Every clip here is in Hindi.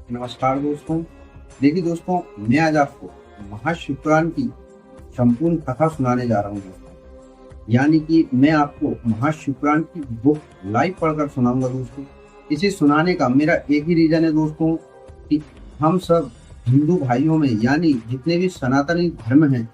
नमस्कार दोस्तों। देखिए दोस्तों, मैं आज आपको महाशिवपुराण की संपूर्ण कथा सुनाने जा रहा हूँ दोस्तों। यानी कि मैं आपको महाशिवपुराण की बुक लाइव पढ़कर सुनाऊंगा दोस्तों। इसे सुनाने का मेरा एक ही रीजन है दोस्तों कि हम सब हिंदू भाइयों में यानी जितने भी सनातनी धर्म हैं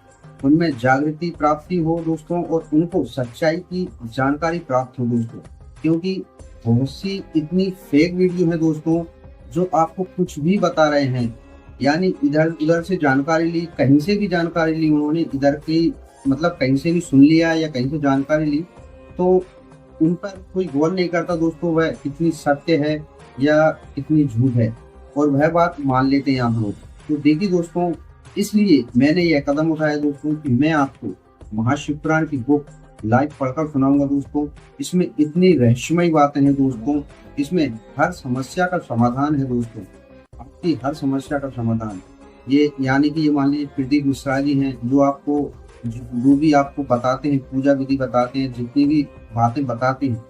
उनमें जागृति प्राप्ति हो दोस्तों, और उनको सच्चाई की जानकारी प्राप्त हो दोस्तों। क्योंकि बहुत सी इतनी फेक वीडियो है दोस्तों जो आपको कुछ भी बता रहे हैं, यानी इधर उधर से जानकारी ली, कहीं से भी जानकारी ली उन्होंने, इधर की मतलब कहीं से भी सुन लिया या कहीं से जानकारी ली, तो उन पर कोई गौर नहीं करता दोस्तों वह कितनी सत्य है या कितनी झूठ है, और वह बात मान लेते हैं आप लोग। तो देखिए दोस्तों, इसलिए मैंने यह कदम उठाया दोस्तों कि मैं आपको महाशिवपुराण की बुक लाइव पढ़कर सुनाऊंगा दोस्तों। इसमें इतनी रहस्यमयी बातें हैं दोस्तों, इसमें हर समस्या का समाधान है दोस्तों, आपकी हर समस्या का समाधान। ये यानी कि ये मान लीजिए प्रदीप मिश्रा जी हैं जो भी आपको बताते हैं, पूजा विधि बताते हैं, जितनी भी बातें बताते हैं,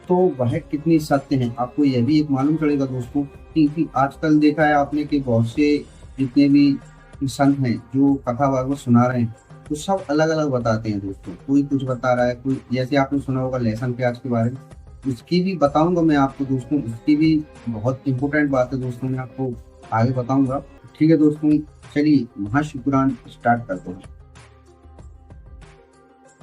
तो वह कितनी सत्य है आपको यह भी एक मालूम चलेगा दोस्तों। क्योंकि आजकल देखा है आपने कि बहुत से जितने भी संत हैं जो कथा भागवत सुना रहे हैं, तो सब अलग अलग बताते हैं दोस्तों। कोई कुछ बता रहा है, कोई जैसे आपने सुना होगा लहसुन प्याज के बारे में, उसकी भी बताऊंगा मैं आपको दोस्तों। उसकी भी बहुत इंपॉर्टेंट बात है दोस्तों, मैं आपको आगे बताऊंगा। ठीक है दोस्तों, चलिए महाशिवपुराण स्टार्ट करते हैं।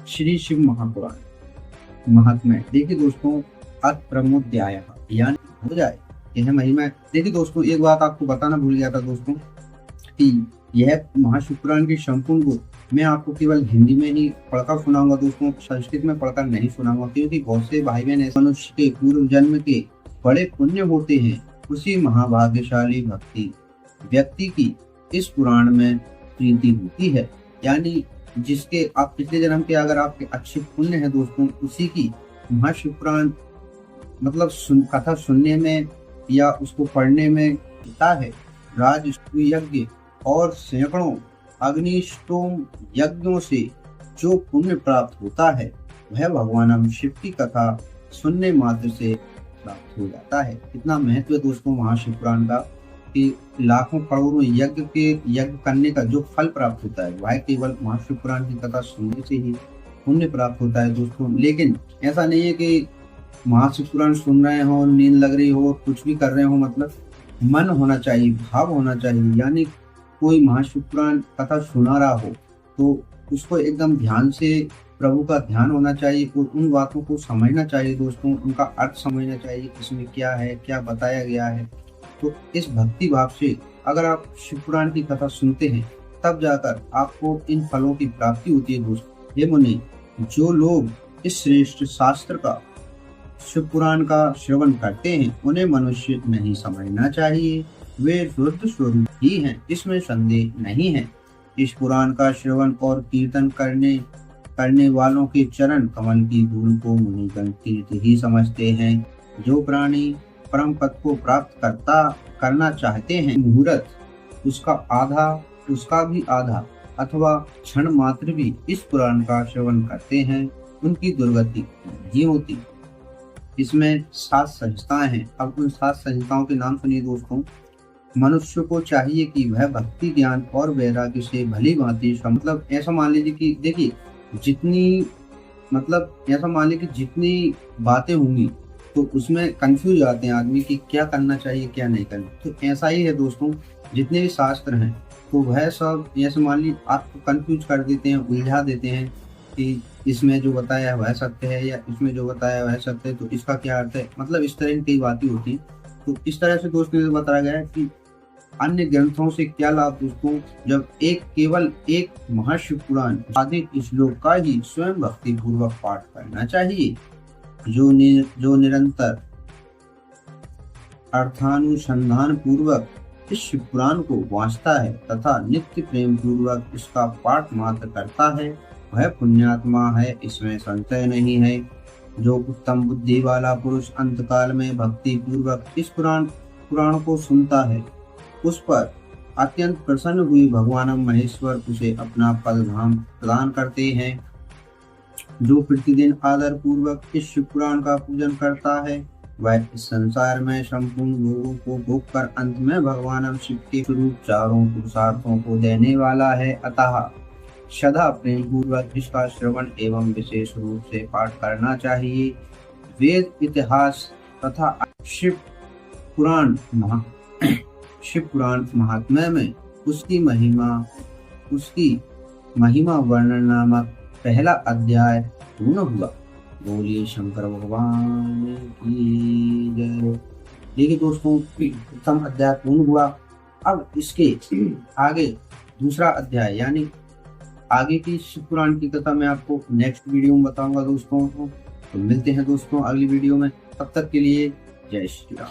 श्री शिव महापुराण महात्म्य। देखिए दोस्तों, अथ प्रमोदयाय यानी हो जाए यह महिमा। देखिए दोस्तों, एक बात आपको बताना भूल गया था दोस्तों कि यह महाशिवपुराण की संपूर्ण बुक मैं आपको केवल हिंदी में ही पढ़कर सुनाऊंगा दोस्तों, संस्कृत में पढ़कर नहीं सुनाऊंगा। क्योंकि बहुत से भाई बहन ऐसे मनुष्य के पूर्व जन्म के बड़े पुण्य होते हैं, उसी महाभाग्यशाली भक्ति व्यक्ति की इस पुराण में प्रीति होती है। यानी जिसके आप पिछले जन्म के अगर आपके अच्छे पुण्य है दोस्तों, उसी की महाशिवपुराण मतलब कथा सुनने में या उसको पढ़ने में होता है। राज यज्ञ और सैकड़ों अग्निष्टोम यज्ञों से जो पुण्य प्राप्त होता है वह भगवान शिव की कथा सुनने मात्र से प्राप्त हो जाता है। इतना महत्व है दोस्तों महाशिवपुराण का कि लाखों करोड़ों यज्ञ करने का जो फल प्राप्त होता है वह केवल महाशिवपुराण की कथा सुनने से ही पुण्य प्राप्त होता है दोस्तों। लेकिन ऐसा नहीं है कि महाशिवपुराण सुन रहे हो, नींद लग रही हो, कुछ भी कर रहे हो, मतलब मन होना चाहिए, भाव होना चाहिए। यानी कोई महाशिवपुराण कथा सुना रहा हो तो उसको एकदम ध्यान से प्रभु का ध्यान होना चाहिए और उन बातों को समझना चाहिए दोस्तों, उनका अर्थ समझना चाहिए, इसमें क्या है, क्या बताया गया है। तो इस भक्ति भाव से अगर आप शिवपुराण की कथा सुनते हैं तब जाकर आपको इन फलों की प्राप्ति होती है दोस्तों। हे मुनि, जो लोग इस श्रेष्ठ शास्त्र का शिवपुराण का श्रवण करते हैं उन्हें मनुष्य नहीं समझना चाहिए, वे रुद्र स्वरूप ही हैं, इसमें संदेह नहीं है। इस पुराण का श्रवण और कीर्तन करने वालों के चरण कमल की धूल को मुनिगण तीर्थ ही समझते हैं। जो प्राणी परम पद को प्राप्त करना चाहते हैं, मुहूर्त उसका भी आधा अथवा क्षण मात्र भी इस पुराण का श्रवण करते हैं, उनकी दुर्गति नहीं होती। इसमें 7 संहिताएं हैं। अब उन 7 संहिताओं के नाम सुनिए दोस्तों। मनुष्य को चाहिए कि वह भक्ति ज्ञान और वैराग्य से भली भांति मतलब ऐसा मान लीजिए कि देखिए ऐसा मान लीजिए कि जितनी बातें होंगी तो उसमें कंफ्यूज आते हैं आदमी कि क्या करना चाहिए क्या नहीं करना। तो ऐसा ही है दोस्तों, जितने भी शास्त्र हैं तो वह सब ऐसे मान लीजिए आपको कंफ्यूज कर देते हैं, उलझा देते हैं कि इसमें जो बताया है वह सत्य है या इसमें जो बताया है वह सत्य है, तो इसका क्या अर्थ है, मतलब इस तरह की बातें होती हैं। तो इस तरह से दोस्तों बताया गया है कि अन्य ग्रंथों से क्या लाभ दोस्तों, जब केवल एक महाशिवपुराण आदि श्लोक का ही स्वयं भक्ति पूर्वक पाठ करना चाहिए। जो निरंतर अर्थानुसंधान पूर्वक इस शिवपुराण को वांचता है तथा नित्य प्रेम पूर्वक इसका पाठ मात्र करता है वह पुण्यात्मा है, इसमें संशय नहीं है। जो उत्तम बुद्धि वाला पुरुष अंतकाल में भक्ति पूर्वक इस पुराण को सुनता है, उस पर अत्यंत प्रसन्न हुई भगवान महेश्वर उसे अपना पद धाम प्रदान करते हैं। जो प्रतिदिन आदर पूर्वक इस शिवपुराण का पूजन करता है वह इस संसार में संपूर्ण लोगों को भोग कर अंत में भगवान शिव के स्वरूप चारों पुरुषार्थों को देने वाला है। अतः सदा प्रेम पूर्वक इसका श्रवण एवं विशेष रूप से पाठ करना चाहिए। वेद इतिहास तथा शिव पुराण शिव पुराण महात्म्य में उसकी महिमा वर्णन नामक पहला अध्याय पूर्ण हुआ। बोलिए शंकर भगवान की जय। देखिए दोस्तों, प्रथम अध्याय पूर्ण हुआ। अब इसके आगे दूसरा अध्याय यानी आगे की शिव पुराण की कथा मैं आपको नेक्स्ट वीडियो में बताऊंगा दोस्तों। तो मिलते हैं दोस्तों अगली वीडियो में, तब तक के लिए जय श्री राम।